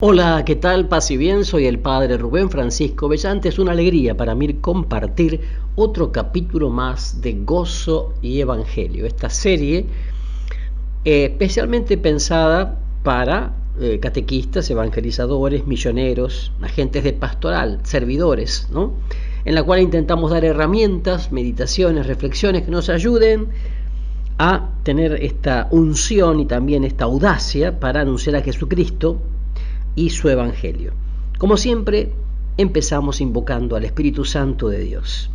Hola, ¿qué tal? Paz y bien, soy el padre Rubén Francisco Bellante. Es una alegría para mí compartir otro capítulo más de Gozo y Evangelio. Esta serie especialmente pensada para catequistas, evangelizadores, misioneros, agentes de pastoral, servidores, ¿no? En la cual intentamos dar herramientas, meditaciones, reflexiones que nos ayuden a tener esta unción y también esta audacia para anunciar a Jesucristo y su Evangelio. Como siempre, empezamos invocando al Espíritu Santo de Dios.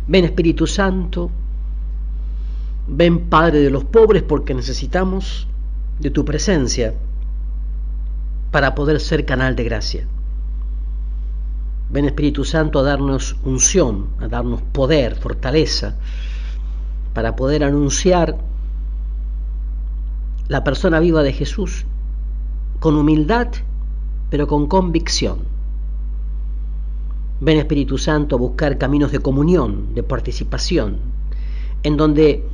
Ven Espíritu Santo, ven Padre de los pobres, porque necesitamos de tu presencia para poder ser canal de gracia. Ven Espíritu Santo a darnos unción, a darnos poder, fortaleza, para poder anunciar la persona viva de Jesús con humildad, pero con convicción. Ven Espíritu Santo a buscar caminos de comunión, de participación, en donde,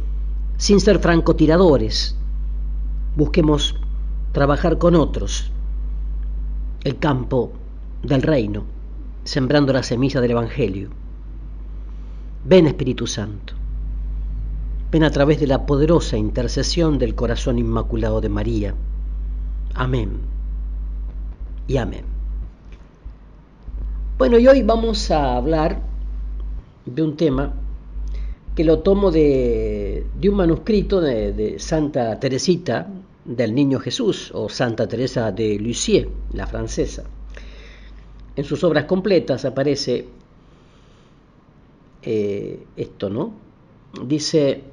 sin ser francotiradores, busquemos trabajar con otros el campo del reino, sembrando la semilla del Evangelio. Ven Espíritu Santo, ven a través de la poderosa intercesión del corazón inmaculado de María. Amén y amén. Bueno, y hoy vamos a hablar de un tema que lo tomo de un manuscrito de Santa Teresita del Niño Jesús, o Santa Teresa de Lisieux, la francesa. En sus obras completas aparece esto, ¿no? Dice: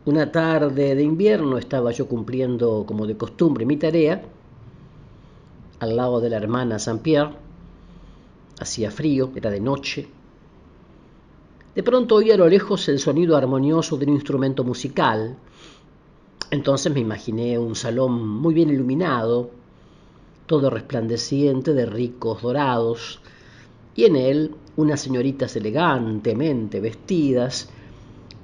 una tarde de invierno estaba yo cumpliendo, como de costumbre, mi tarea al lado de la hermana Saint-Pierre. Hacía frío, era de noche. De pronto oí a lo lejos el sonido armonioso de un instrumento musical. Entonces me imaginé un salón muy bien iluminado, todo resplandeciente de ricos dorados, y en él unas señoritas elegantemente vestidas,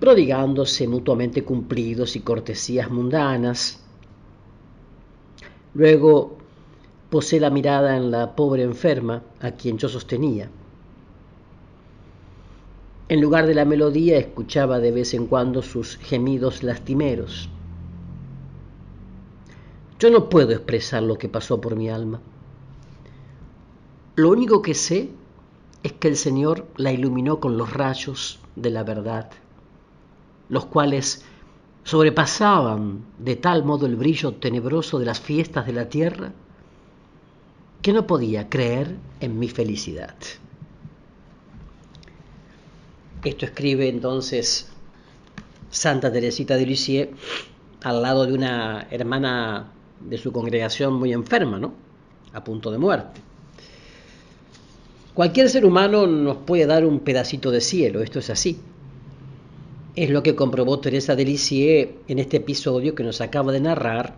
prodigándose mutuamente cumplidos y cortesías mundanas. Luego posé la mirada en la pobre enferma a quien yo sostenía. En lugar de la melodía, escuchaba de vez en cuando sus gemidos lastimeros. Yo no puedo expresar lo que pasó por mi alma. Lo único que sé es que el Señor la iluminó con los rayos de la verdad, los cuales sobrepasaban de tal modo el brillo tenebroso de las fiestas de la tierra que no podía creer en mi felicidad. Esto escribe entonces Santa Teresita de Lisieux al lado de una hermana de su congregación muy enferma, ¿no? A punto de muerte. Cualquier ser humano nos puede dar un pedacito de cielo, esto es así. Es lo que comprobó Teresa de Lisieux en este episodio que nos acaba de narrar.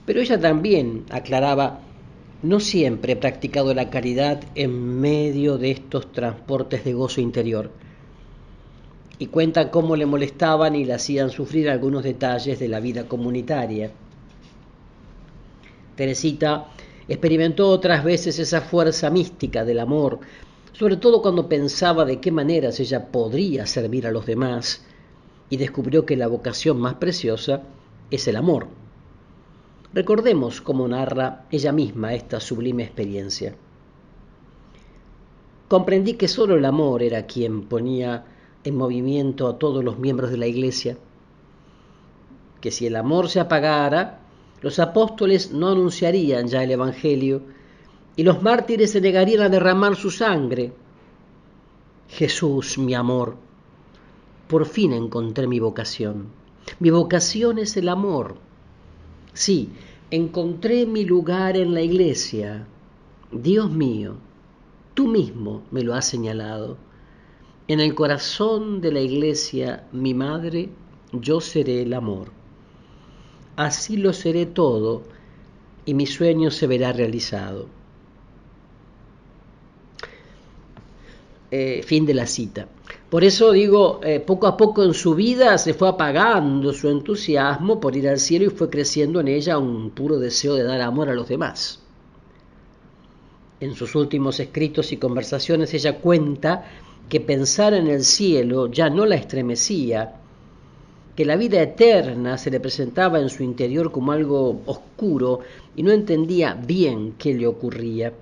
Pero ella también aclaraba: no siempre he practicado la caridad en medio de estos transportes de gozo interior. Y cuenta cómo le molestaban y le hacían sufrir algunos detalles de la vida comunitaria. Teresita experimentó otras veces esa fuerza mística del amor, sobre todo cuando pensaba de qué maneras ella podría servir a los demás, y descubrió que la vocación más preciosa es el amor. Recordemos cómo narra ella misma esta sublime experiencia. Comprendí que solo el amor era quien ponía en movimiento a todos los miembros de la Iglesia, que si el amor se apagara, los apóstoles no anunciarían ya el Evangelio y los mártires se negarían a derramar su sangre. Jesús, mi amor, por fin encontré mi vocación. Mi vocación es el amor. Sí, encontré mi lugar en la Iglesia. Dios mío, tú mismo me lo has señalado. En el corazón de la Iglesia, mi madre, yo seré el amor. Así lo seré todo y mi sueño se verá realizado. Fin de la cita. Por eso digo, poco a poco en su vida se fue apagando su entusiasmo por ir al cielo y fue creciendo en ella un puro deseo de dar amor a los demás. En sus últimos escritos y conversaciones ella cuenta que pensar en el cielo ya no la estremecía, que la vida eterna se le presentaba en su interior como algo oscuro y no entendía bien qué le ocurría.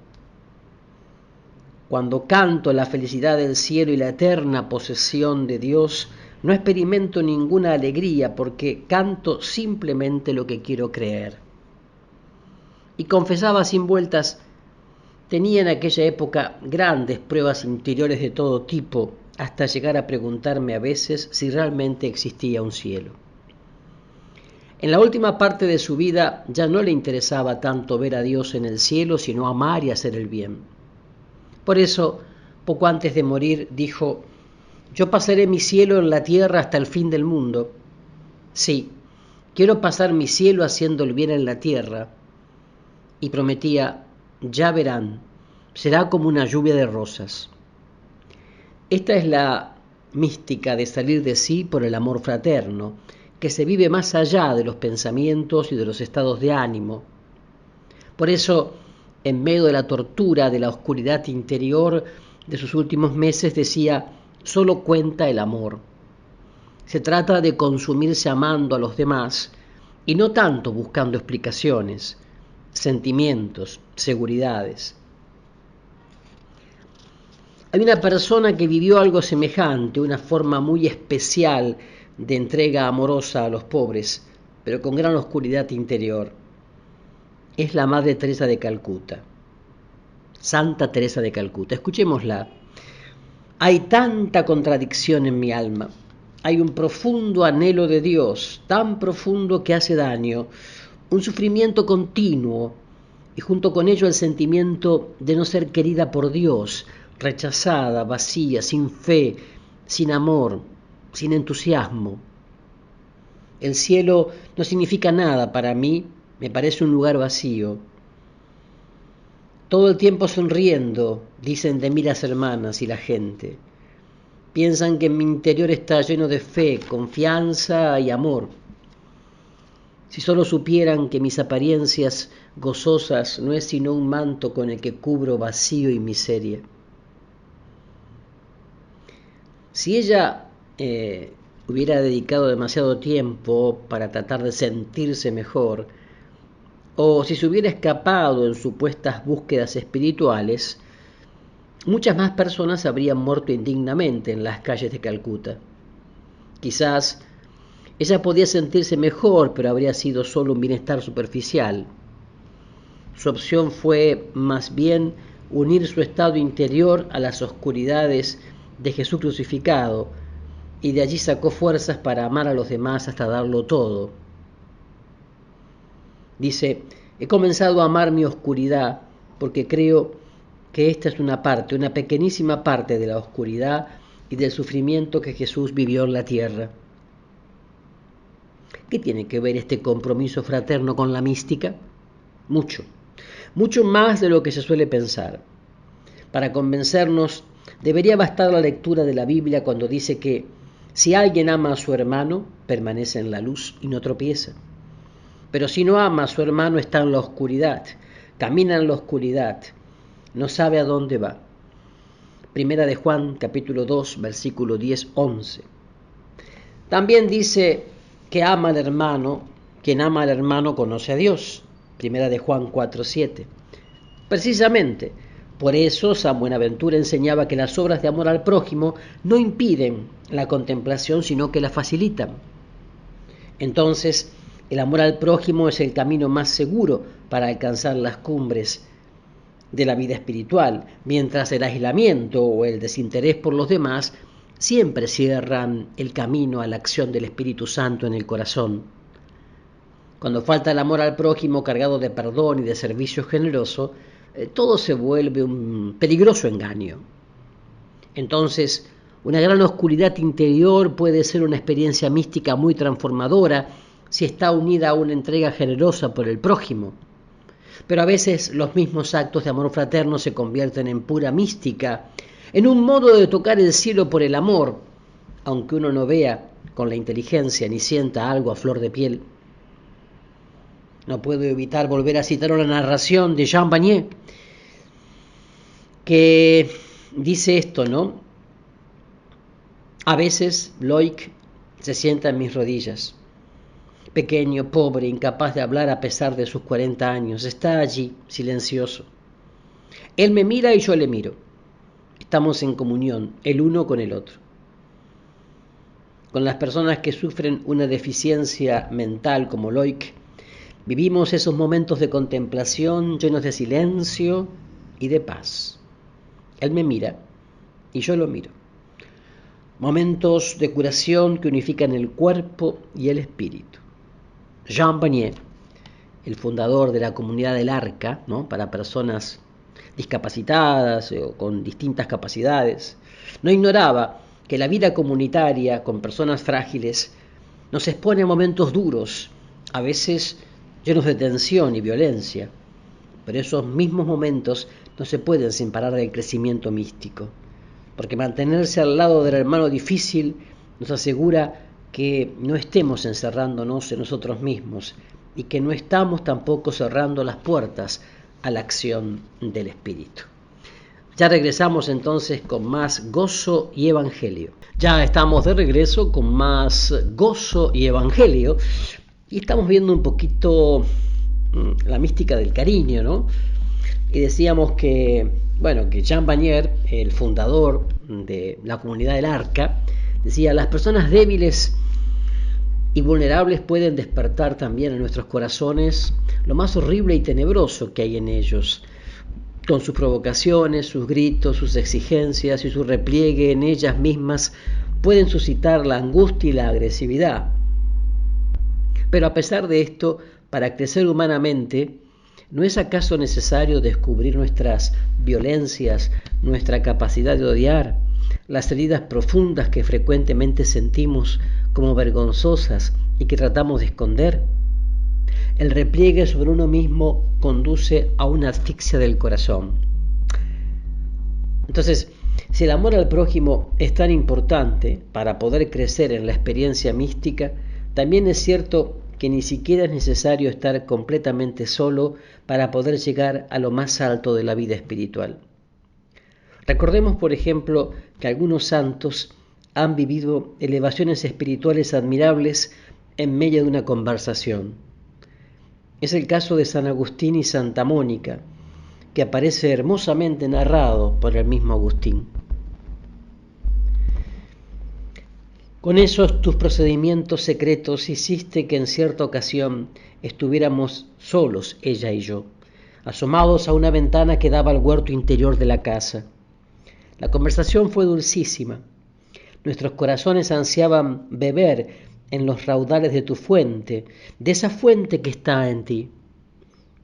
Cuando canto la felicidad del cielo y la eterna posesión de Dios, no experimento ninguna alegría porque canto simplemente lo que quiero creer. Y confesaba sin vueltas, tenía en aquella época grandes pruebas interiores de todo tipo, hasta llegar a preguntarme a veces si realmente existía un cielo. En la última parte de su vida ya no le interesaba tanto ver a Dios en el cielo, sino amar y hacer el bien. Por eso, poco antes de morir, dijo: yo pasaré mi cielo en la tierra hasta el fin del mundo. Sí, quiero pasar mi cielo haciendo el bien en la tierra. Y prometía: ya verán, será como una lluvia de rosas. Esta es la mística de salir de sí por el amor fraterno, que se vive más allá de los pensamientos y de los estados de ánimo. Por eso, en medio de la tortura, de la oscuridad interior de sus últimos meses, decía: solo cuenta el amor. Se trata de consumirse amando a los demás y no tanto buscando explicaciones, sentimientos, seguridades. Hay una persona que vivió algo semejante, una forma muy especial de entrega amorosa a los pobres, pero con gran oscuridad interior. Es la Madre Teresa de Calcuta, Santa Teresa de Calcuta. Escuchémosla. Hay tanta contradicción en mi alma, hay un profundo anhelo de Dios, tan profundo que hace daño, un sufrimiento continuo y junto con ello el sentimiento de no ser querida por Dios, rechazada, vacía, sin fe, sin amor, sin entusiasmo. El cielo no significa nada para mí, me parece un lugar vacío. Todo el tiempo sonriendo, dicen de mí las hermanas y la gente. Piensan que mi interior está lleno de fe, confianza y amor. Si solo supieran que mis apariencias gozosas no es sino un manto con el que cubro vacío y miseria. Si ella hubiera dedicado demasiado tiempo para tratar de sentirse mejor, o si se hubiera escapado en supuestas búsquedas espirituales, muchas más personas habrían muerto indignamente en las calles de Calcuta. Quizás ella podía sentirse mejor, pero habría sido solo un bienestar superficial. Su opción fue más bien unir su estado interior a las oscuridades de Jesús crucificado, y de allí sacó fuerzas para amar a los demás hasta darlo todo. Dice: he comenzado a amar mi oscuridad porque creo que esta es una pequeñísima parte de la oscuridad y del sufrimiento que Jesús vivió en la tierra. ¿Qué tiene que ver este compromiso fraterno con la mística? Mucho más de lo que se suele pensar. Para convencernos, debería bastar la lectura de la Biblia cuando dice que si alguien ama a su hermano, permanece en la luz y no tropieza. Pero si no ama a su hermano, está en la oscuridad, camina en la oscuridad, no sabe a dónde va. Primera de Juan, capítulo 2, versículo 10-11. También dice que ama al hermano, quien ama al hermano conoce a Dios. Primera de Juan 4:7. Precisamente, por eso San Buenaventura enseñaba que las obras de amor al prójimo no impiden la contemplación, sino que la facilitan. Entonces, el amor al prójimo es el camino más seguro para alcanzar las cumbres de la vida espiritual, mientras el aislamiento o el desinterés por los demás siempre cierran el camino a la acción del Espíritu Santo en el corazón. Cuando falta el amor al prójimo cargado de perdón y de servicio generoso, todo se vuelve un peligroso engaño. Entonces, una gran oscuridad interior puede ser una experiencia mística muy transformadora si está unida a una entrega generosa por el prójimo. Pero a veces los mismos actos de amor fraterno se convierten en pura mística, en un modo de tocar el cielo por el amor, aunque uno no vea con la inteligencia ni sienta algo a flor de piel. No puedo evitar volver a citar una narración de Jean Vanier, que dice esto, ¿no? A veces Loic se sienta en mis rodillas. Pequeño, pobre, incapaz de hablar a pesar de sus 40 años, está allí, silencioso. Él me mira y yo le miro. Estamos en comunión, el uno con el otro. Con las personas que sufren una deficiencia mental como Loic, vivimos esos momentos de contemplación llenos de silencio y de paz. Él me mira y yo lo miro. Momentos de curación que unifican el cuerpo y el espíritu. Jean Vanier, el fundador de la comunidad del Arca, ¿no?, para personas discapacitadas o con distintas capacidades, no ignoraba que la vida comunitaria con personas frágiles nos expone a momentos duros, a veces llenos de tensión y violencia, pero esos mismos momentos no se pueden separar del crecimiento místico, porque mantenerse al lado del hermano difícil nos asegura que no estemos encerrándonos en nosotros mismos y que no estamos tampoco cerrando las puertas a la acción del Espíritu. Ya regresamos entonces con más gozo y evangelio. Ya estamos de regreso con más gozo y evangelio y estamos viendo un poquito la mística del cariño, ¿no? Y decíamos que Jean Vanier, el fundador de la comunidad del Arca, decía: las personas débiles y vulnerables pueden despertar también en nuestros corazones lo más horrible y tenebroso que hay en ellos, con sus provocaciones, sus gritos, sus exigencias y su repliegue en ellas mismas pueden suscitar la angustia y la agresividad. Pero a pesar de esto, para crecer humanamente, ¿no es acaso necesario descubrir nuestras violencias, nuestra capacidad de odiar, las heridas profundas que frecuentemente sentimos como vergonzosas y que tratamos de esconder? El repliegue sobre uno mismo conduce a una asfixia del corazón. Entonces, si el amor al prójimo es tan importante para poder crecer en la experiencia mística, también es cierto que ni siquiera es necesario estar completamente solo para poder llegar a lo más alto de la vida espiritual. Recordemos, por ejemplo, que algunos santos han vivido elevaciones espirituales admirables en medio de una conversación. Es el caso de San Agustín y Santa Mónica, que aparece hermosamente narrado por el mismo Agustín. Con esos tus procedimientos secretos hiciste que en cierta ocasión estuviéramos solos, ella y yo, asomados a una ventana que daba al huerto interior de la casa. La conversación fue dulcísima. Nuestros corazones ansiaban beber en los raudales de tu fuente, de esa fuente que está en ti.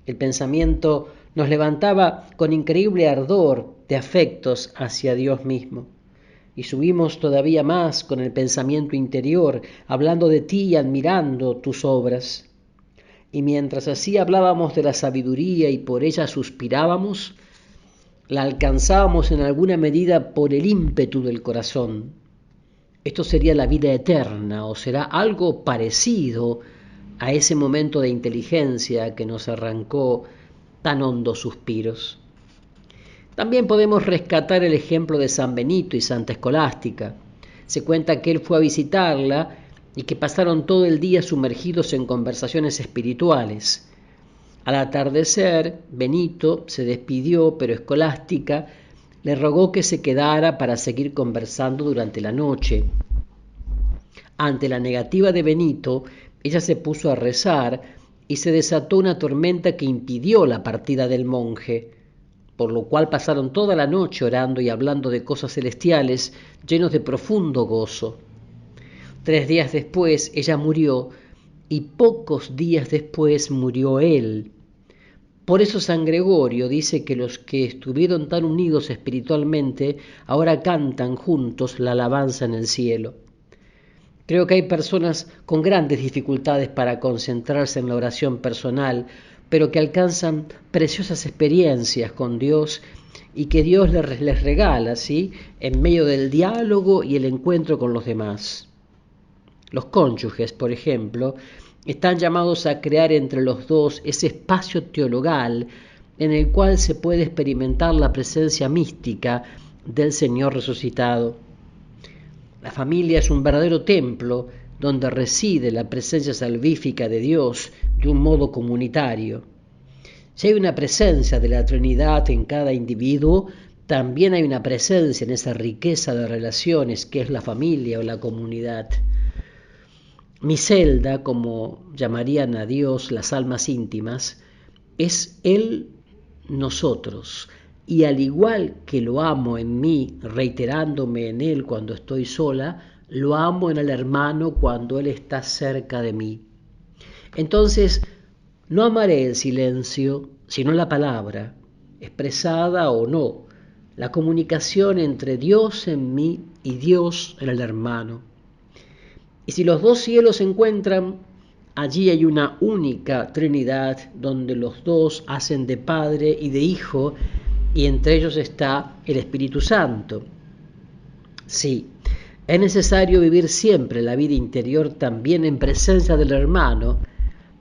El pensamiento nos levantaba con increíble ardor de afectos hacia Dios mismo. Y subimos todavía más con el pensamiento interior, hablando de ti y admirando tus obras. Y mientras así hablábamos de la sabiduría y por ella suspirábamos, la alcanzábamos en alguna medida por el ímpetu del corazón. Esto sería la vida eterna, o será algo parecido a ese momento de inteligencia que nos arrancó tan hondos suspiros. También podemos rescatar el ejemplo de San Benito y Santa Escolástica. Se cuenta que él fue a visitarla y que pasaron todo el día sumergidos en conversaciones espirituales. Al atardecer, Benito se despidió, pero Escolástica le rogó que se quedara para seguir conversando durante la noche. Ante la negativa de Benito, ella se puso a rezar y se desató una tormenta que impidió la partida del monje, por lo cual pasaron toda la noche orando y hablando de cosas celestiales, llenos de profundo gozo. 3 días después ella murió y pocos días después murió él. Por eso San Gregorio dice que los que estuvieron tan unidos espiritualmente ahora cantan juntos la alabanza en el cielo. Creo que hay personas con grandes dificultades para concentrarse en la oración personal pero que alcanzan preciosas experiencias con Dios y que Dios les regala, ¿sí?, en medio del diálogo y el encuentro con los demás. Los cónyuges, por ejemplo, están llamados a crear entre los dos ese espacio teologal en el cual se puede experimentar la presencia mística del Señor resucitado. La familia es un verdadero templo donde reside la presencia salvífica de Dios de un modo comunitario. Si hay una presencia de la Trinidad en cada individuo, también hay una presencia en esa riqueza de relaciones que es la familia o la comunidad. Mi celda, como llamarían a Dios las almas íntimas, es Él, nosotros, y al igual que lo amo en mí, reiterándome en Él cuando estoy sola, lo amo en el hermano cuando Él está cerca de mí. Entonces, no amaré el silencio, sino la palabra, expresada o no, la comunicación entre Dios en mí y Dios en el hermano. Y si los dos cielos se encuentran, allí hay una única Trinidad donde los dos hacen de Padre y de Hijo, y entre ellos está el Espíritu Santo. Sí, es necesario vivir siempre la vida interior también en presencia del hermano,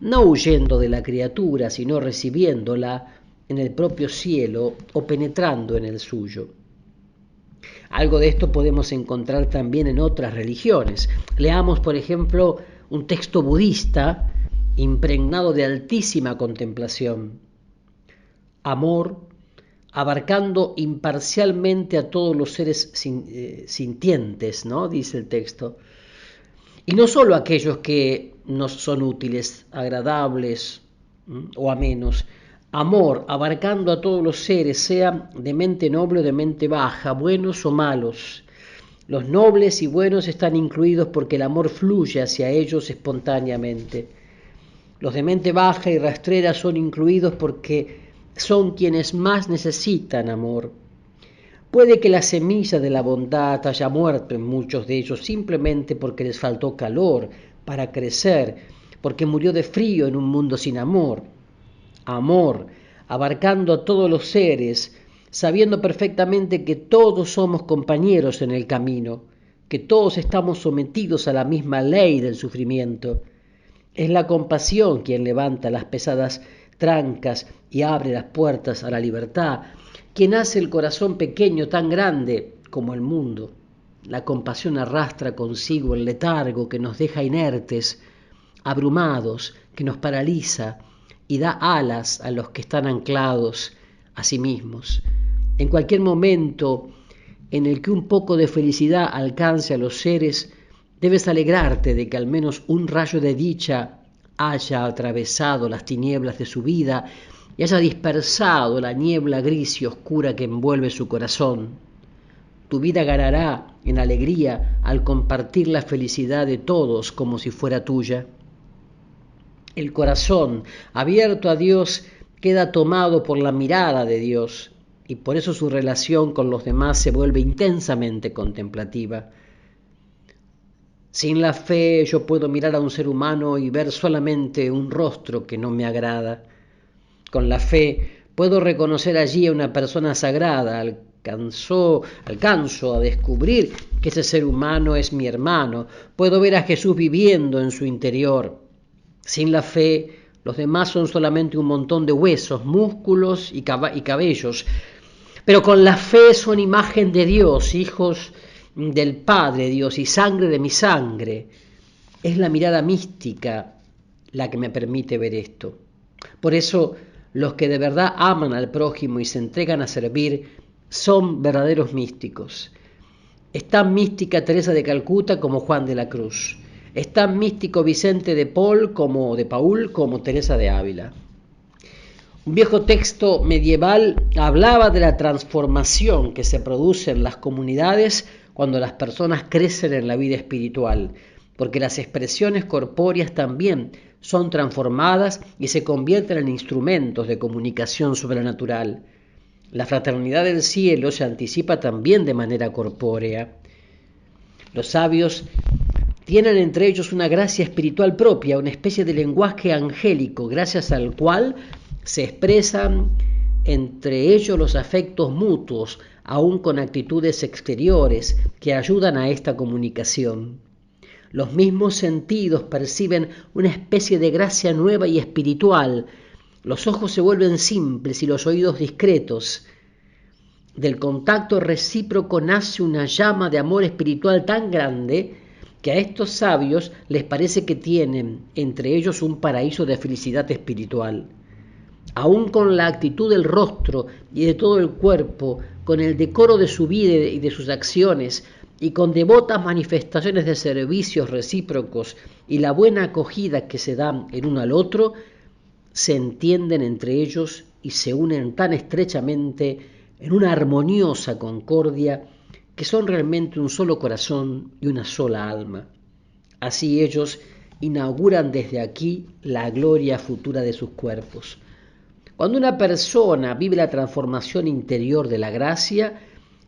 no huyendo de la criatura, sino recibiéndola en el propio cielo o penetrando en el suyo. Algo de esto podemos encontrar también en otras religiones. Leamos, por ejemplo, un texto budista impregnado de altísima contemplación. Amor, abarcando imparcialmente a todos los seres sintientes, ¿no?, dice el texto. Y no solo aquellos que nos son útiles, agradables o amenos. Amor, abarcando a todos los seres, sean de mente noble o de mente baja, buenos o malos. Los nobles y buenos están incluidos porque el amor fluye hacia ellos espontáneamente. Los de mente baja y rastrera son incluidos porque son quienes más necesitan amor. Puede que la semilla de la bondad haya muerto en muchos de ellos simplemente porque les faltó calor para crecer, porque murió de frío en un mundo sin amor. Amor, abarcando a todos los seres, sabiendo perfectamente que todos somos compañeros en el camino, que todos estamos sometidos a la misma ley del sufrimiento. Es la compasión quien levanta las pesadas trancas y abre las puertas a la libertad, quien hace el corazón pequeño tan grande como el mundo. La compasión arrastra consigo el letargo que nos deja inertes, abrumados, que nos paraliza y da alas a los que están anclados a sí mismos. En cualquier momento en el que un poco de felicidad alcance a los seres, debes alegrarte de que al menos un rayo de dicha haya atravesado las tinieblas de su vida y haya dispersado la niebla gris y oscura que envuelve su corazón. Tu vida ganará en alegría al compartir la felicidad de todos como si fuera tuya. El corazón abierto a Dios queda tomado por la mirada de Dios y por eso su relación con los demás se vuelve intensamente contemplativa. Sin la fe yo puedo mirar a un ser humano y ver solamente un rostro que no me agrada. Con la fe puedo reconocer allí a una persona sagrada, alcanzo a descubrir que ese ser humano es mi hermano, puedo ver a Jesús viviendo en su interior. Sin la fe, los demás son solamente un montón de huesos, músculos y cabellos, pero con la fe son imagen de Dios, hijos del Padre Dios y sangre de mi sangre. Es la mirada mística la que me permite ver esto. Por eso, los que de verdad aman al prójimo y se entregan a servir son verdaderos místicos. Es tan mística Teresa de Calcuta como Juan de la Cruz. Es tan místico Vicente de Paul como Teresa de Ávila. Un viejo texto medieval hablaba de la transformación que se produce en las comunidades cuando las personas crecen en la vida espiritual, porque las expresiones corpóreas también son transformadas y se convierten en instrumentos de comunicación sobrenatural. La fraternidad del cielo se anticipa también de manera corpórea. Los sabios Tienen entre ellos una gracia espiritual propia, una especie de lenguaje angélico, gracias al cual se expresan entre ellos los afectos mutuos, aun con actitudes exteriores que ayudan a esta comunicación. Los mismos sentidos perciben una especie de gracia nueva y espiritual. Los ojos se vuelven simples y los oídos discretos. Del contacto recíproco nace una llama de amor espiritual tan grande que a estos sabios les parece que tienen entre ellos un paraíso de felicidad espiritual. Aún con la actitud del rostro y de todo el cuerpo, con el decoro de su vida y de sus acciones, y con devotas manifestaciones de servicios recíprocos y la buena acogida que se dan el uno al otro, se entienden entre ellos y se unen tan estrechamente en una armoniosa concordia que son realmente un solo corazón y una sola alma. Así ellos inauguran desde aquí la gloria futura de sus cuerpos. Cuando una persona vive la transformación interior de la gracia,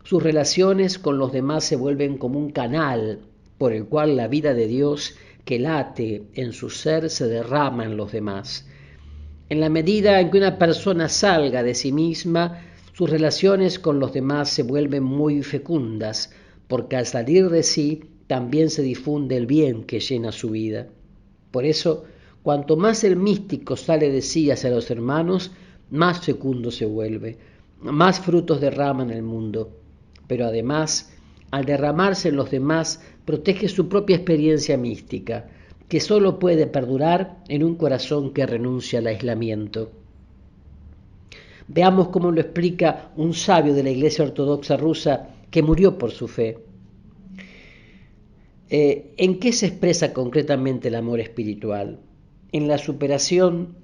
sus relaciones con los demás se vuelven como un canal por el cual la vida de Dios que late en su ser se derrama en los demás. En la medida en que una persona salga de sí misma, sus relaciones con los demás se vuelven muy fecundas, porque al salir de sí también se difunde el bien que llena su vida. Por eso, cuanto más el místico sale de sí hacia los hermanos, más fecundo se vuelve, más frutos derrama en el mundo. Pero además, al derramarse en los demás, protege su propia experiencia mística, que solo puede perdurar en un corazón que renuncia al aislamiento. Veamos cómo lo explica un sabio de la Iglesia Ortodoxa rusa que murió por su fe. ¿En qué se expresa concretamente el amor espiritual? En la superación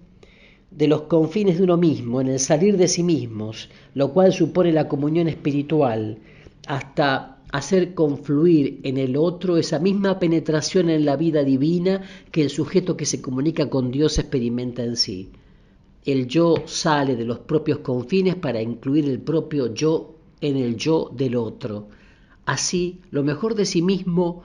de los confines de uno mismo, en el salir de sí mismos, lo cual supone la comunión espiritual, hasta hacer confluir en el otro esa misma penetración en la vida divina que el sujeto que se comunica con Dios experimenta en sí. El yo sale de los propios confines para incluir el propio yo en el yo del otro. Así, lo mejor de sí mismo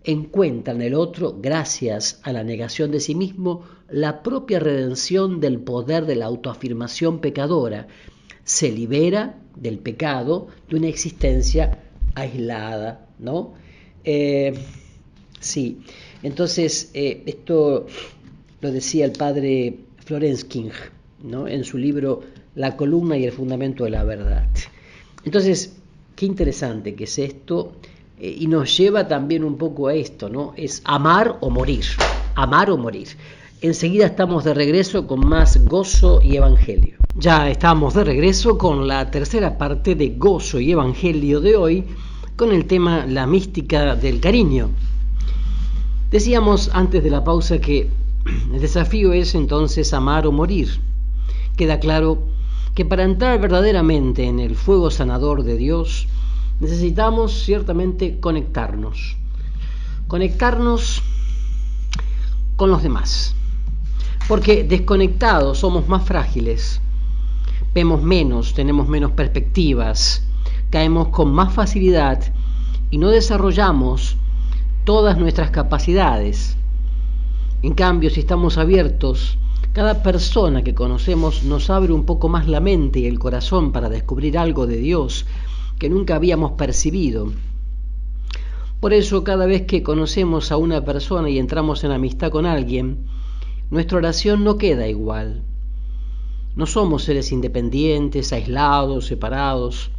encuentra en el otro, gracias a la negación de sí mismo, la propia redención del poder de la autoafirmación pecadora. Se libera del pecado de una existencia aislada, ¿no? Sí, entonces esto lo decía el padre Florensking, ¿no? En su libro La columna y el fundamento de la verdad. Entonces, qué interesante que es esto, y nos lleva también un poco a esto, ¿no? Es amar o morir, amar o morir. Enseguida estamos de regreso con más Gozo y Evangelio. Ya estamos de regreso con la tercera parte de Gozo y Evangelio de hoy, con el tema la mística del cariño. Decíamos antes de la pausa que el desafío es entonces amar o morir. Queda claro que para entrar verdaderamente en el fuego sanador de Dios, necesitamos ciertamente conectarnos con los demás, porque desconectados somos más frágiles, vemos menos, tenemos menos perspectivas, caemos con más facilidad y no desarrollamos todas nuestras capacidades. En cambio, si estamos abiertos, cada persona que conocemos nos abre un poco más la mente y el corazón para descubrir algo de Dios que nunca habíamos percibido. Por eso, cada vez que conocemos a una persona y entramos en amistad con alguien, nuestra oración no queda igual. No somos seres independientes, aislados, separados.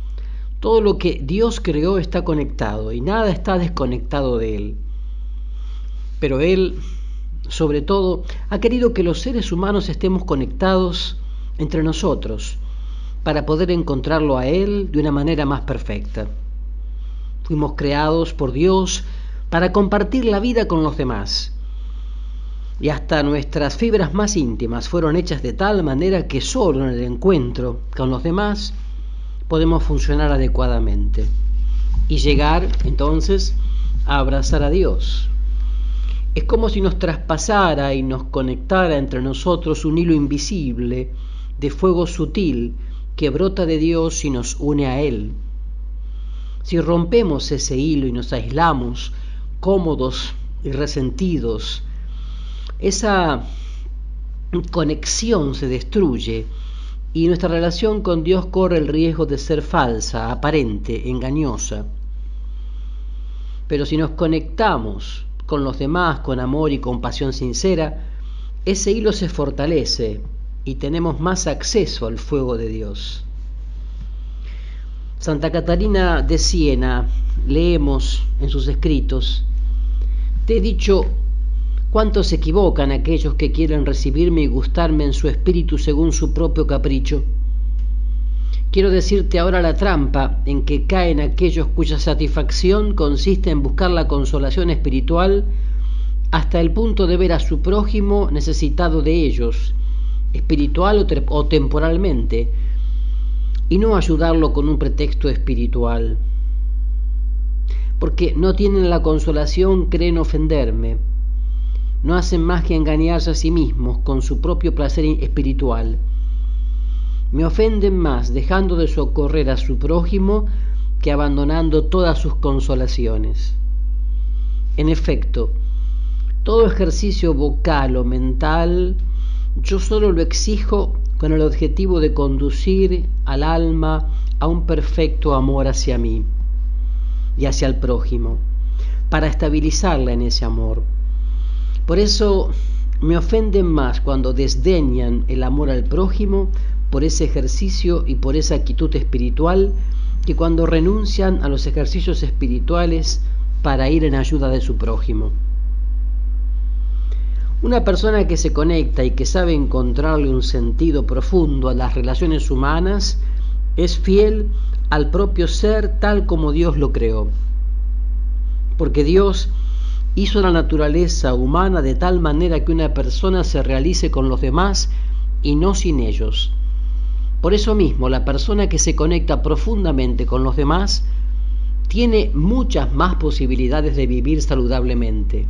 Todo lo que Dios creó está conectado y nada está desconectado de Él. Pero Él, sobre todo, ha querido que los seres humanos estemos conectados entre nosotros para poder encontrarlo a Él de una manera más perfecta. Fuimos creados por Dios para compartir la vida con los demás. Y hasta nuestras fibras más íntimas fueron hechas de tal manera que solo en el encuentro con los demás podemos funcionar adecuadamente y llegar entonces a abrazar a Dios. Es como si nos traspasara y nos conectara entre nosotros un hilo invisible de fuego sutil que brota de Dios y nos une a Él. Si rompemos ese hilo y nos aislamos, cómodos y resentidos, esa conexión se destruye y nuestra relación con Dios corre el riesgo de ser falsa, aparente, engañosa. Pero si nos conectamos con los demás con amor y compasión sincera, ese hilo se fortalece y tenemos más acceso al fuego de Dios. Santa Catalina de Siena, leemos en sus escritos: te he dicho cuánto se equivocan aquellos que quieren recibirme y gustarme en su espíritu según su propio capricho. Quiero decirte ahora la trampa en que caen aquellos cuya satisfacción consiste en buscar la consolación espiritual hasta el punto de ver a su prójimo necesitado de ellos, espiritual o temporalmente, y no ayudarlo con un pretexto espiritual. Porque no tienen la consolación, creen ofenderme. No hacen más que engañarse a sí mismos con su propio placer espiritual. Me ofenden más dejando de socorrer a su prójimo que abandonando todas sus consolaciones. En efecto, todo ejercicio vocal o mental yo solo lo exijo con el objetivo de conducir al alma a un perfecto amor hacia mí y hacia el prójimo, para estabilizarla en ese amor. Por eso me ofenden más cuando desdeñan el amor al prójimo por ese ejercicio y por esa actitud espiritual que cuando renuncian a los ejercicios espirituales para ir en ayuda de su prójimo. Una persona que se conecta y que sabe encontrarle un sentido profundo a las relaciones humanas es fiel al propio ser tal como Dios lo creó. Porque Dios hizo la naturaleza humana de tal manera que una persona se realice con los demás y no sin ellos. Por eso mismo, la persona que se conecta profundamente con los demás tiene muchas más posibilidades de vivir saludablemente.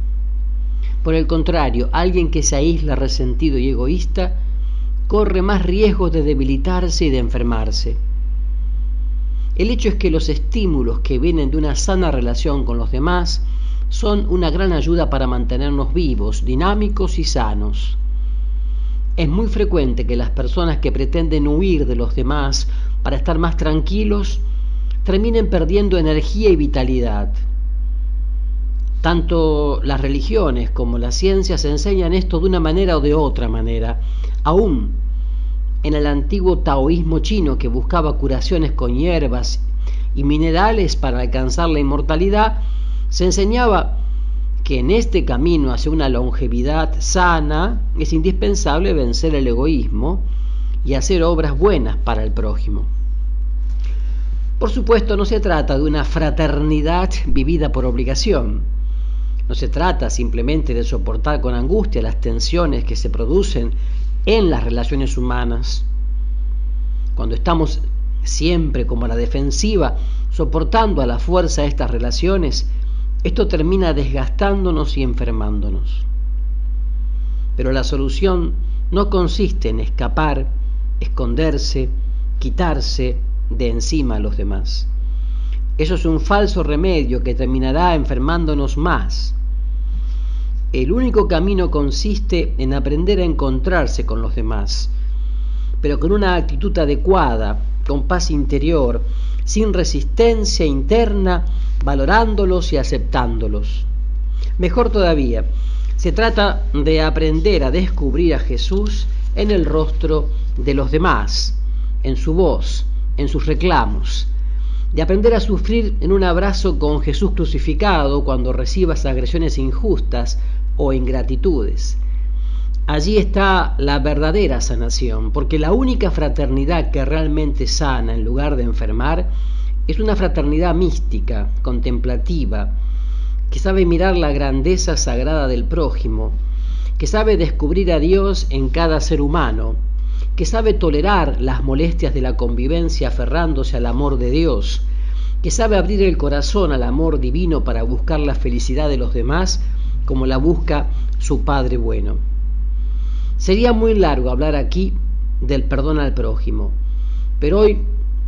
Por el contrario, alguien que se aísla, resentido y egoísta corre más riesgos de debilitarse y de enfermarse. El hecho es que los estímulos que vienen de una sana relación con los demás son una gran ayuda para mantenernos vivos, dinámicos y sanos. Es muy frecuente que las personas que pretenden huir de los demás para estar más tranquilos terminen perdiendo energía y vitalidad. Tanto las religiones como las ciencias enseñan esto de una manera o de otra manera. Aún en el antiguo taoísmo chino, que buscaba curaciones con hierbas y minerales para alcanzar la inmortalidad, se enseñaba que en este camino hacia una longevidad sana es indispensable vencer el egoísmo y hacer obras buenas para el prójimo. Por supuesto, no se trata de una fraternidad vivida por obligación. No se trata simplemente de soportar con angustia las tensiones que se producen en las relaciones humanas. Cuando estamos siempre como a la defensiva, soportando a la fuerza estas relaciones, esto termina desgastándonos y enfermándonos. Pero la solución no consiste en escapar, esconderse, quitarse de encima a los demás. Eso es un falso remedio que terminará enfermándonos más. El único camino consiste en aprender a encontrarse con los demás, pero con una actitud adecuada, con paz interior, sin resistencia interna, valorándolos y aceptándolos. Mejor todavía, se trata de aprender a descubrir a Jesús en el rostro de los demás, en su voz, en sus reclamos, de aprender a sufrir en un abrazo con Jesús crucificado cuando recibas agresiones injustas o ingratitudes. Allí está la verdadera sanación, porque la única fraternidad que realmente sana en lugar de enfermar es una fraternidad mística, contemplativa, que sabe mirar la grandeza sagrada del prójimo, que sabe descubrir a Dios en cada ser humano, que sabe tolerar las molestias de la convivencia aferrándose al amor de Dios, que sabe abrir el corazón al amor divino para buscar la felicidad de los demás como la busca su Padre bueno. Sería muy largo hablar aquí del perdón al prójimo, pero hoy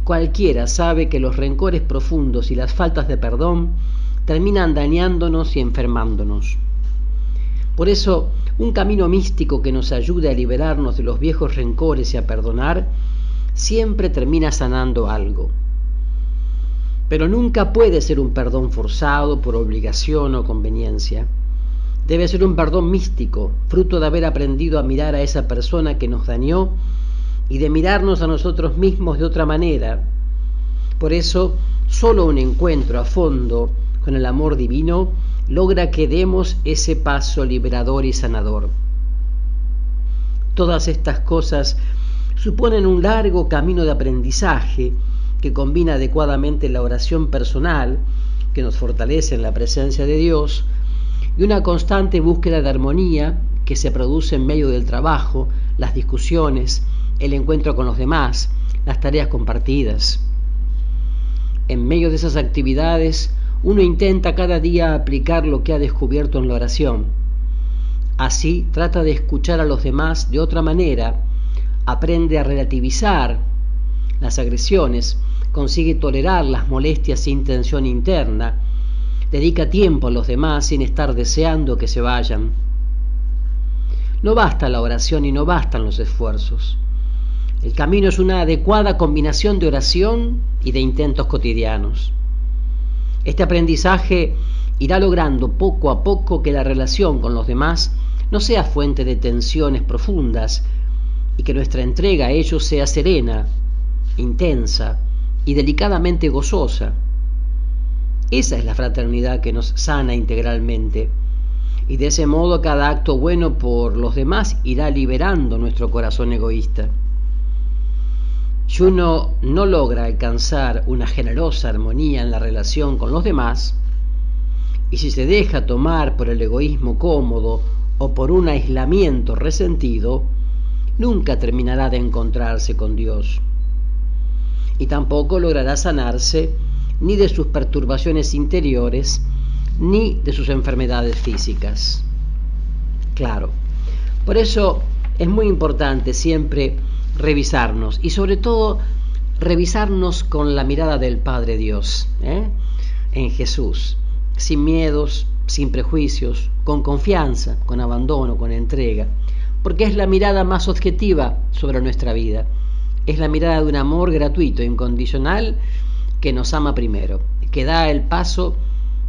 cualquiera sabe que los rencores profundos y las faltas de perdón terminan dañándonos y enfermándonos. Por eso, un camino místico que nos ayude a liberarnos de los viejos rencores y a perdonar, siempre termina sanando algo. Pero nunca puede ser un perdón forzado por obligación o conveniencia. Debe ser un perdón místico, fruto de haber aprendido a mirar a esa persona que nos dañó y de mirarnos a nosotros mismos de otra manera. Por eso, solo un encuentro a fondo con el amor divino logra que demos ese paso liberador y sanador. Todas estas cosas suponen un largo camino de aprendizaje que combina adecuadamente la oración personal, que nos fortalece en la presencia de Dios, y una constante búsqueda de armonía que se produce en medio del trabajo, las discusiones, el encuentro con los demás, las tareas compartidas. En medio de esas actividades, uno intenta cada día aplicar lo que ha descubierto en la oración. Así trata de escuchar a los demás de otra manera, aprende a relativizar las agresiones, consigue tolerar las molestias sin tensión interna, dedica tiempo a los demás sin estar deseando que se vayan. No basta la oración y no bastan los esfuerzos. El camino es una adecuada combinación de oración y de intentos cotidianos. Este aprendizaje irá logrando poco a poco que la relación con los demás no sea fuente de tensiones profundas y que nuestra entrega a ellos sea serena, intensa y delicadamente gozosa. Esa es la fraternidad que nos sana integralmente, y de ese modo cada acto bueno por los demás irá liberando nuestro corazón egoísta. Si uno no logra alcanzar una generosa armonía en la relación con los demás, y si se deja tomar por el egoísmo cómodo o por un aislamiento resentido, nunca terminará de encontrarse con Dios. Y tampoco logrará sanarse ni de sus perturbaciones interiores, ni de sus enfermedades físicas. Claro, por eso es muy importante siempre revisarnos, y sobre todo revisarnos con la mirada del Padre Dios, en Jesús, sin miedos, sin prejuicios, con confianza, con abandono, con entrega, porque es la mirada más objetiva sobre nuestra vida, es la mirada de un amor gratuito, incondicional, que nos ama primero, que da el paso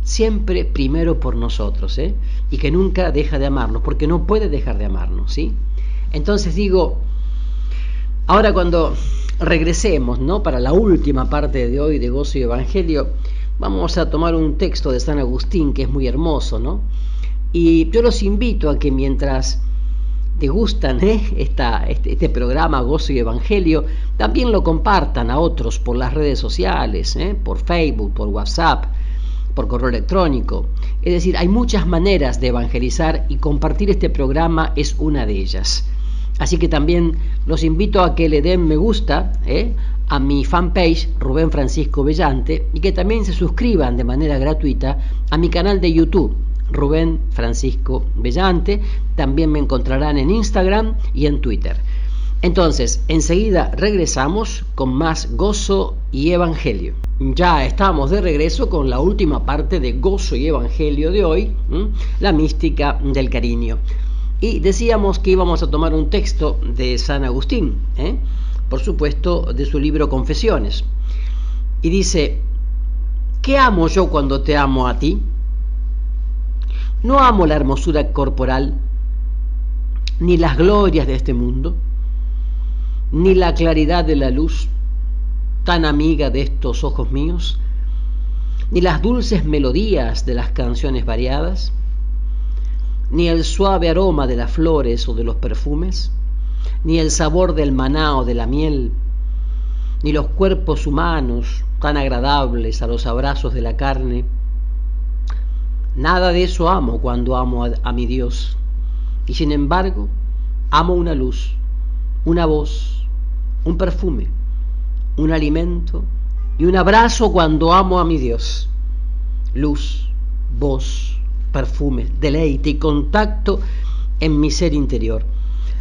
siempre primero por nosotros, y que nunca deja de amarnos, porque no puede dejar de amarnos, ¿sí? Entonces digo, ahora cuando regresemos, para la última parte de hoy de Gozo y Evangelio, vamos a tomar un texto de San Agustín que es muy hermoso, y yo los invito a que mientras degustan este programa Gozo y Evangelio, también lo compartan a otros por las redes sociales, por Facebook, por WhatsApp, por correo electrónico. Es decir, hay muchas maneras de evangelizar y compartir este programa es una de ellas. Así que también los invito a que le den me gusta a mi fanpage Rubén Francisco Bellante, y que también se suscriban de manera gratuita a mi canal de YouTube Rubén Francisco Bellante. También me encontrarán en Instagram y en Twitter. Entonces, enseguida regresamos con más Gozo y Evangelio. Ya estamos de regreso con la última parte de Gozo y Evangelio de hoy, la mística del cariño. Y decíamos que íbamos a tomar un texto de San Agustín, por supuesto de su libro Confesiones. Y dice, ¿qué amo yo cuando te amo a ti? No amo la hermosura corporal, ni las glorias de este mundo, ni la claridad de la luz, tan amiga de estos ojos míos, ni las dulces melodías de las canciones variadas, ni el suave aroma de las flores o de los perfumes, ni el sabor del maná o de la miel, ni los cuerpos humanos tan agradables a los abrazos de la carne. Nada de eso amo cuando amo a mi Dios, y sin embargo amo una luz, una voz, un perfume, un alimento y un abrazo cuando amo a mi Dios. Luz, voz, perfume, deleite y contacto en mi ser interior.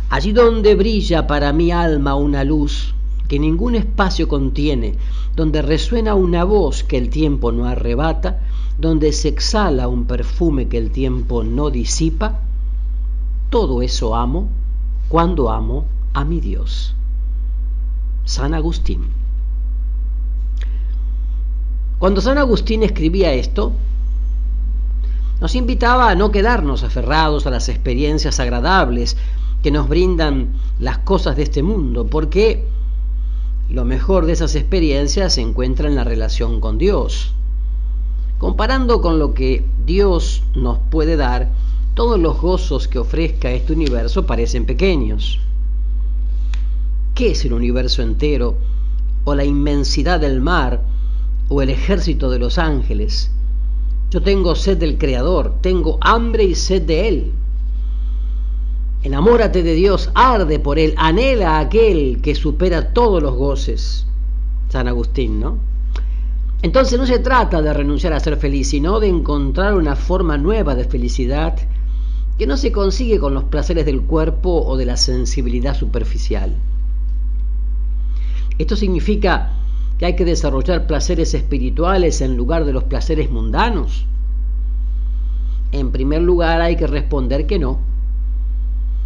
Allí donde brilla para mi alma una luz que ningún espacio contiene, donde resuena una voz que el tiempo no arrebata, donde se exhala un perfume que el tiempo no disipa, todo eso amo cuando amo a mi Dios. San Agustín. Cuando San Agustín escribía esto, nos invitaba a no quedarnos aferrados a las experiencias agradables que nos brindan las cosas de este mundo, porque lo mejor de esas experiencias se encuentra en la relación con Dios. Comparando con lo que Dios nos puede dar, todos los gozos que ofrezca este universo parecen pequeños. ¿Qué es el universo entero, o la inmensidad del mar, o el ejército de los ángeles? Yo tengo sed del Creador, tengo hambre y sed de Él. Enamórate de Dios, arde por Él, anhela a aquel que supera todos los goces. San Agustín, ¿no? Entonces no se trata de renunciar a ser feliz, sino de encontrar una forma nueva de felicidad que no se consigue con los placeres del cuerpo o de la sensibilidad superficial. Esto significa que hay que desarrollar placeres espirituales en lugar de los placeres mundanos. En primer lugar, hay que responder que no,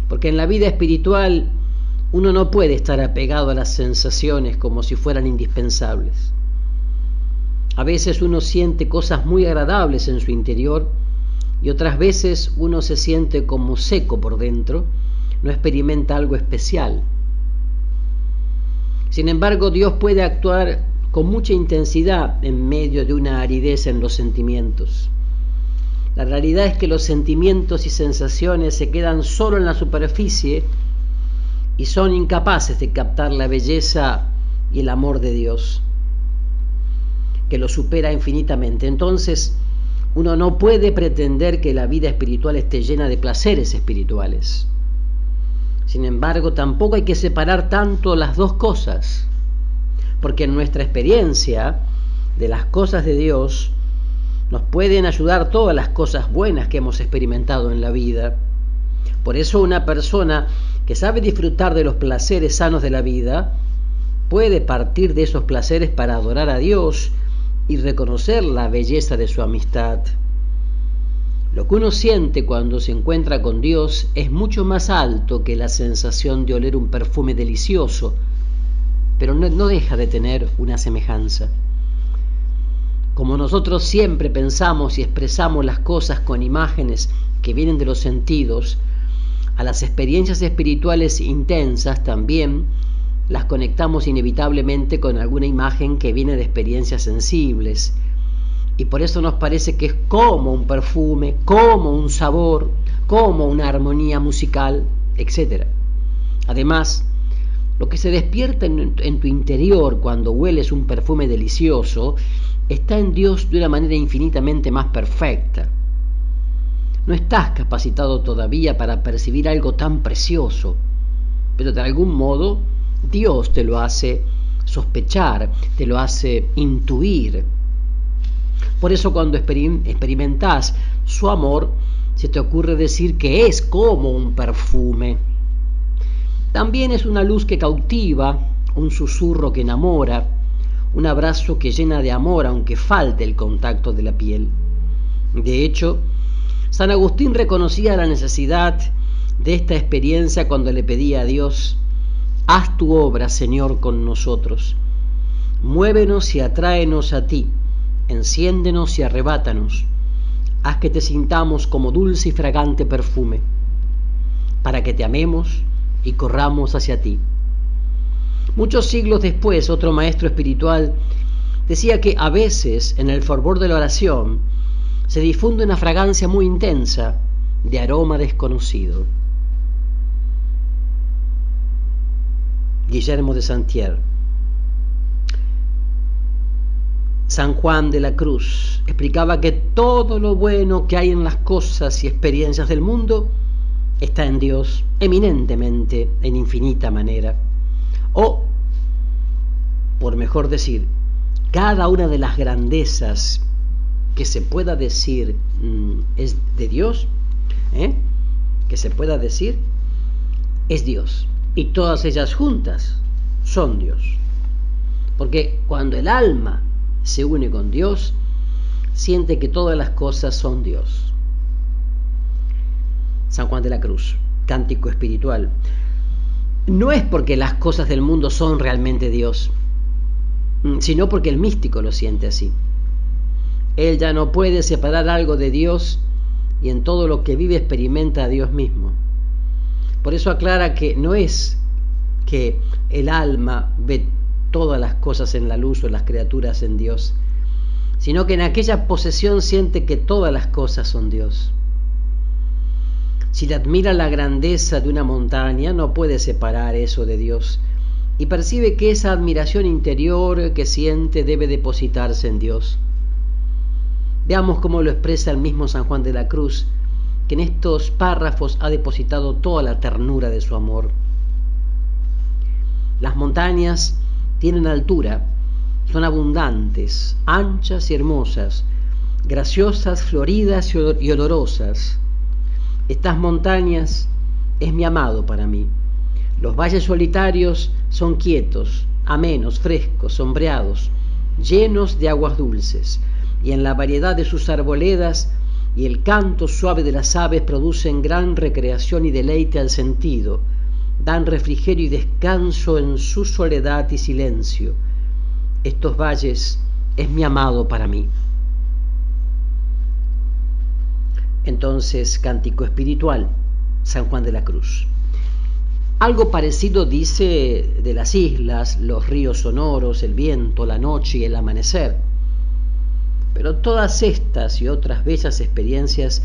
porque en la vida espiritual uno no puede estar apegado a las sensaciones como si fueran indispensables. A veces uno siente cosas muy agradables en su interior y otras veces uno se siente como seco por dentro, no experimenta algo especial. Sin embargo, Dios puede actuar con mucha intensidad en medio de una aridez en los sentimientos. La realidad es que los sentimientos y sensaciones se quedan solo en la superficie y son incapaces de captar la belleza y el amor de Dios, que lo supera infinitamente. Entonces, uno no puede pretender que la vida espiritual esté llena de placeres espirituales. Sin embargo, tampoco hay que separar tanto las dos cosas, porque en nuestra experiencia de las cosas de Dios nos pueden ayudar todas las cosas buenas que hemos experimentado en la vida. Por eso una persona que sabe disfrutar de los placeres sanos de la vida puede partir de esos placeres para adorar a Dios y reconocer la belleza de su amistad. Lo que uno siente cuando se encuentra con Dios es mucho más alto que la sensación de oler un perfume delicioso, pero no deja de tener una semejanza. Como nosotros siempre pensamos y expresamos las cosas con imágenes que vienen de los sentidos, a las experiencias espirituales intensas también las conectamos inevitablemente con alguna imagen que viene de experiencias sensibles. Y por eso nos parece que es como un perfume, como un sabor, como una armonía musical, etc. Además, lo que se despierta en tu interior cuando hueles un perfume delicioso está en Dios de una manera infinitamente más perfecta. No estás capacitado todavía para percibir algo tan precioso, pero de algún modo Dios te lo hace sospechar, te lo hace intuir. Por eso cuando experimentás su amor, se te ocurre decir que es como un perfume. También es una luz que cautiva, un susurro que enamora, un abrazo que llena de amor aunque falte el contacto de la piel. De hecho, San Agustín reconocía la necesidad de esta experiencia cuando le pedía a Dios: haz tu obra, Señor, con nosotros. Muévenos y atráenos a ti. Enciéndenos y arrebátanos. Haz que te sintamos como dulce y fragante perfume, para que te amemos y corramos hacia ti. Muchos siglos después, otro maestro espiritual decía que a veces, en el fervor de la oración, se difunde una fragancia muy intensa de aroma desconocido. Guillermo de Santier. San Juan de la Cruz explicaba que todo lo bueno que hay en las cosas y experiencias del mundo está en Dios, eminentemente, en infinita manera. O, por mejor decir, cada una de las grandezas que se pueda decir es de Dios, que se pueda decir, es Dios. Y todas ellas juntas son Dios. Porque cuando el alma se une con Dios, siente que todas las cosas son Dios. San Juan de la Cruz. cántico espiritual, no es porque las cosas del mundo son realmente Dios, sino porque el místico lo siente así. Él ya no puede separar algo de Dios y en todo lo que vive experimenta a Dios mismo. Por eso aclara que no es que el alma ve todas las cosas en la luz o las criaturas en Dios, sino que en aquella posesión siente que todas las cosas son Dios. Si admira la grandeza de una montaña, no puede separar eso de Dios y percibe que esa admiración interior que siente debe depositarse en Dios. Veamos cómo lo expresa el mismo San Juan de la Cruz, que en estos párrafos ha depositado toda la ternura de su amor. Las montañas tienen altura, son abundantes, anchas y hermosas, graciosas, floridas y olorosas. Estas montañas es mi amado para mí. Los valles solitarios son quietos, amenos, frescos, sombreados, llenos de aguas dulces, y en la variedad de sus arboledas y el canto suave de las aves producen gran recreación y deleite al sentido, dan refrigerio y descanso en su soledad y silencio. Estos valles es mi amado para mí. Entonces, cántico espiritual, San Juan de la Cruz. Algo parecido dice de las islas, los ríos sonoros, el viento, la noche y el amanecer. Pero todas estas y otras bellas experiencias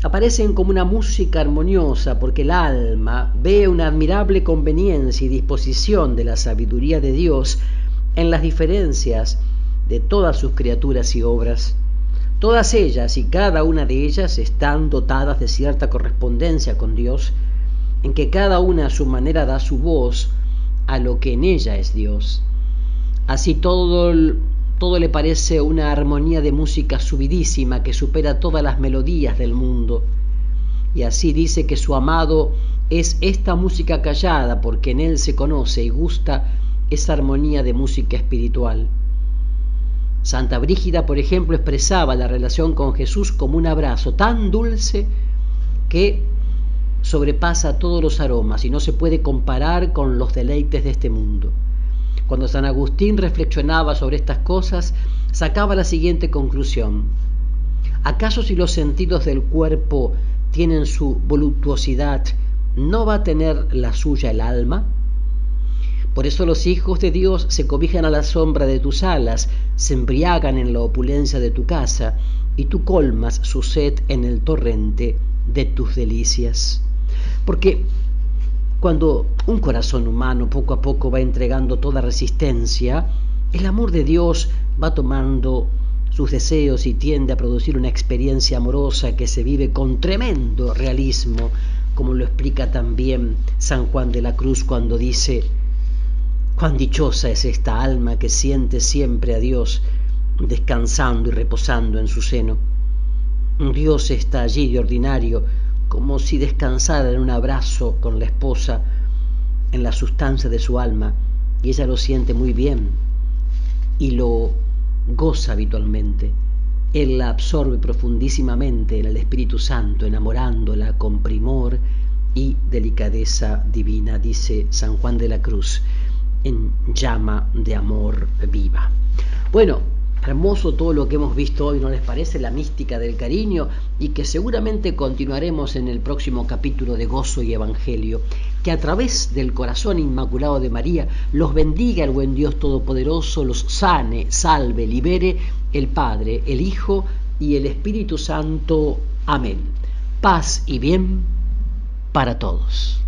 aparecen como una música armoniosa porque el alma ve una admirable conveniencia y disposición de la sabiduría de Dios en las diferencias de todas sus criaturas y obras. Todas ellas y cada una de ellas están dotadas de cierta correspondencia con Dios, en que cada una a su manera da su voz a lo que en ella es Dios. Así todo le parece una armonía de música subidísima que supera todas las melodías del mundo. Y así dice que su amado es esta música callada porque en él se conoce y gusta esa armonía de música espiritual. Santa Brígida, por ejemplo, expresaba la relación con Jesús como un abrazo tan dulce que sobrepasa todos los aromas y no se puede comparar con los deleites de este mundo. Cuando San Agustín reflexionaba sobre estas cosas, sacaba la siguiente conclusión: ¿acaso si los sentidos del cuerpo tienen su voluptuosidad, no va a tener la suya el alma? Por eso los hijos de Dios se cobijan a la sombra de tus alas, se embriagan en la opulencia de tu casa, y tú colmas su sed en el torrente de tus delicias. Porque cuando un corazón humano poco a poco va entregando toda resistencia, el amor de Dios va tomando sus deseos y tiende a producir una experiencia amorosa que se vive con tremendo realismo, como lo explica también San Juan de la Cruz cuando dice: cuán dichosa es esta alma que siente siempre a Dios descansando y reposando en su seno. Dios está allí de ordinario, como si descansara en un abrazo con la esposa en la sustancia de su alma, y ella lo siente muy bien y lo goza habitualmente. Él la absorbe profundísimamente en el Espíritu Santo, enamorándola con primor y delicadeza divina, dice San Juan de la Cruz, en llama de amor viva. Bueno, hermoso todo lo que hemos visto hoy, ¿no les parece? La mística del cariño, y que seguramente continuaremos en el próximo capítulo de Gozo y Evangelio. Que a través del corazón inmaculado de María los bendiga el buen Dios Todopoderoso, los sane, salve, libere el Padre, el Hijo y el Espíritu Santo. Amén. Paz y bien para todos.